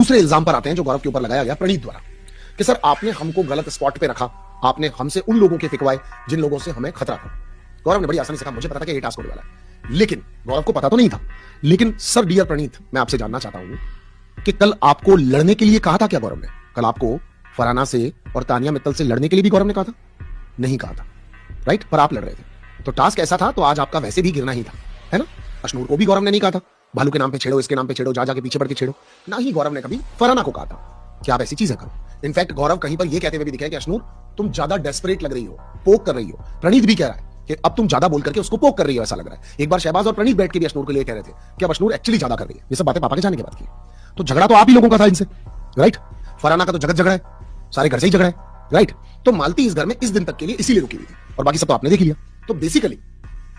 दूसरे इल्जाम पर आते हैं जो गौरव के ऊपर लगाया गया प्रणीत द्वारा कि सर आपने हमको गलत स्पॉट पे रखा, आपने हमसे उन लोगों के फिकवाए जिन लोगों से हमें खतरा था। गौरव ने बड़ी आसानी से कहा मुझे पता था कि ये टास्क होने वाला है, लेकिन गौरव को पता तो नहीं था। लेकिन सर डियर प्रणीत, मैं आपसे जानना चाहता हूं कि कल आपको लड़ने के लिए कहा था क्या गौरव ने? कल आपको फरहाना से और तानिया मित्तल से लड़ने के लिए भी गौरव ने कहा था? नहीं कहा था, राइट? पर आप लड़ रहे थे, तो टास्क ऐसा था तो आज आपका वैसे भी गिरना ही था, है ना? अशनूर को भी गौरव ने नहीं कहा था भालू के नाम पे छेड़ो, इसके नाम पे छेड़ो, जा जाके पीछे पड़ के छेड़ो। ना ही गौरव ने कभी फरहाना को कहा था कि आप ऐसी चीजें करो। इनफैक्ट गौरव कहीं पर यह कहते हुए भी दिखे कि अशनूर तुम ज्यादा डेस्परेट लग रही हो, पोक कर रही हो। प्रणीत भी कह रहा है कि अब तुम ज्यादा बोल करके उसको पोक कर रही हो, ऐसा लग रहा है। एक बार शहबाज और प्रणीत बैठ के भी अशनूर को लिए कह रहे थे कि अब अशनूर एक्चुअली ज्यादा कर रही है। ये सब बातें पापा के जाने के बाद की। तो झगड़ा तो आप ही लोगों का था इनसे, राइट? फरहाना का तो जगत झगड़ा है, सारे घर से ही झगड़ा है, राइट? तो मालती इस घर में इस दिन तक के लिए इसीलिए रुकी हुई थी और बाकी सब तो आपने देख लिया। तो बेसिकली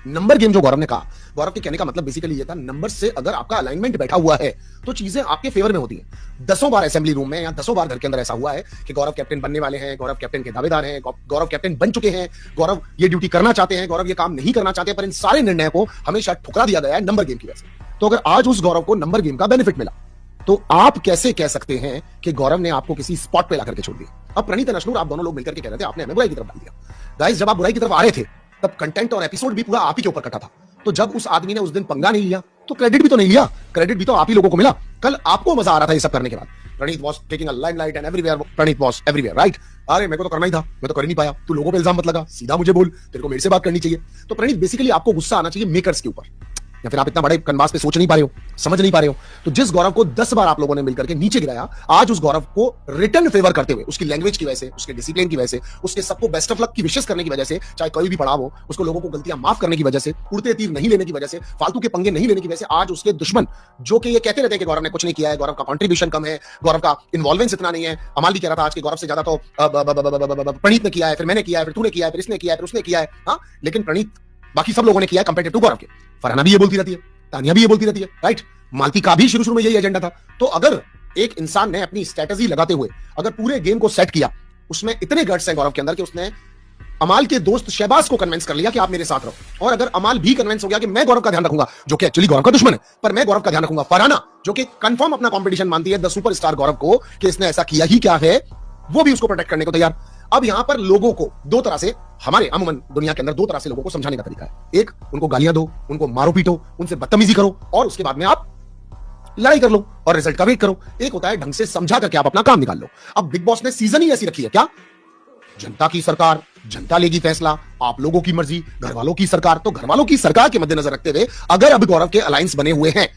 नंबर गेम जो गौरव ने कहा, गौरव के कहने का मतलब बेसिकली ये था, नंबर से अगर आपका अलाइनमेंट बैठा हुआ है तो चीजें आपके फेवर में होती हैं। 10 बार असेंबली रूम में या 10 बार घर के अंदर ऐसा हुआ है कि गौरव कैप्टन बनने वाले हैं, गौरव कैप्टन के दावेदार हैं, गौरव कैप्टन बन चुके हैं, गौरव ये ड्यूटी करना चाहते हैं, गौरव ये काम नहीं करना चाहते, पर इन सारे निर्णय को हमेशा ठुकरा दिया गया है नंबर गेम की वजह से। तो अगर आज उस गौरव को नंबर गेम का बेनिफिट मिला तो आप कैसे कह सकते हैं कि गौरव ने आपको किसी स्पॉट पे लाकर के छोड़ दिया? अब प्रणीत और अशनूर आप दोनों लोग मिलकर के कह रहे थे आपने हमें बुराई की तरफ डाल दिया। गाइस, जब आप बुराई की तरफ आ रहे थे तब कंटेंट और एपिसोड भी पूरा आप ही के ऊपर कटा था। तो जब उस आदमी ने उस दिन पंगा नहीं लिया तो क्रेडिट भी तो नहीं लिया, क्रेडिट भी तो आप ही लोगों को मिला। कल आपको मजा आ रहा था ये सब करने के बाद। Praneet was taking a limelight and everywhere, Praneet was everywhere, right? अरे मेरे को तो करना ही था, मैं तो कर ही नहीं पाया। तू लोगों पे इल्जाम मत लगा, सीधा मुझे बोल, तेरे को मेरे से बात करनी चाहिए। तो प्रणीत बेसिकली आपको गुस्सा आना चाहिए मेकर्स के ऊपर, या फिर आप इतना बड़े कनवास पे सोच नहीं पा रहे हो, समझ नहीं पा रहे हो। तो जिस गौरव को 10 बार आप लोगों ने मिलकर के नीचे गिराया, आज उस गौरव को रिटर्न फेवर करते हुए, उसकी लैंग्वेज की वजह से, उसके डिसिप्लिन की वजह से, उसके सबको बेस्ट ऑफ लक की विशेष करने की वजह से, चाहे कोई भी पड़ाव हो, उसको लोगों को गलतियां माफ करने की वजह से, उड़ते तीर नहीं लेने की वजह से, फालतू के पंगे नहीं लेने की वजह से, आज उसके दुश्मन जो कि ये कहते रहते हैं कि गौरव ने कुछ नहीं किया है, गौरव का कंट्रीब्यूशन कम है, गौरव का इन्वॉल्वेंस इतना नहीं है। अमाल भी कह रहा था आज के गौरव से ज्यादा तो प्रणीत ने किया है, फिर मैंने किया है, फिर तूने किया है, फिर इसने किया है, फिर उसने किया है। हाँ, लेकिन प्रणीत बाकी सब लोगों ने किया है कंपेयर टू गौरव के। फरहाना भी ये बोलती रहती है, तानिया भी ये बोलती रहती है, राइट? मालती का भी शुरू में यही एजेंडा था। तो अगर एक इंसान ने अपनी स्ट्रेटजी लगाते हुए अगर पूरे गेम को सेट किया, उसमें इतने गट्स हैं गौरव के अंदर कि उसने अमाल के दोस्त शहबाज को कन्विंस कर लिया कि आप मेरे साथ रहो। और अगर अमाल भी कन्विंस हो गया कि मैं गौरव का ध्यान रखूंगा, जो कि एक्चुअली गौरव का दुश्मन है, पर मैं गौरव का ध्यान रखूंगा। फरहाना जो कि कंफर्म अपना कंपटीशन मानती है द सुपरस्टार गौरव को कि इसने ऐसा किया ही क्या है, वो भी उसको प्रोटेक्ट करने को तैयार। अब यहां पर लोगों को दो तरह से, हमारे अमूमन दुनिया के अंदर दो तरह से लोगों को समझाने का तरीका है। एक, उनको गालियां दो, उनको मारो पीटो, उनसे बदतमीजी करो और उसके बाद में आप लड़ाई कर लो और रिजल्ट का वेट करो। एक होता है ढंग से समझा करके आप अपना काम निकाल लो। अब बिग बॉस ने सीजन ही ऐसी रखी है क्या? जनता की सरकार, जनता लेगी फैसला, आप लोगों की मर्जी, घर वालों की सरकार। तो घर वालों की सरकार के मद्देनजर रखते हुए अगर अब गौरव के अलायंस बने हुए हैं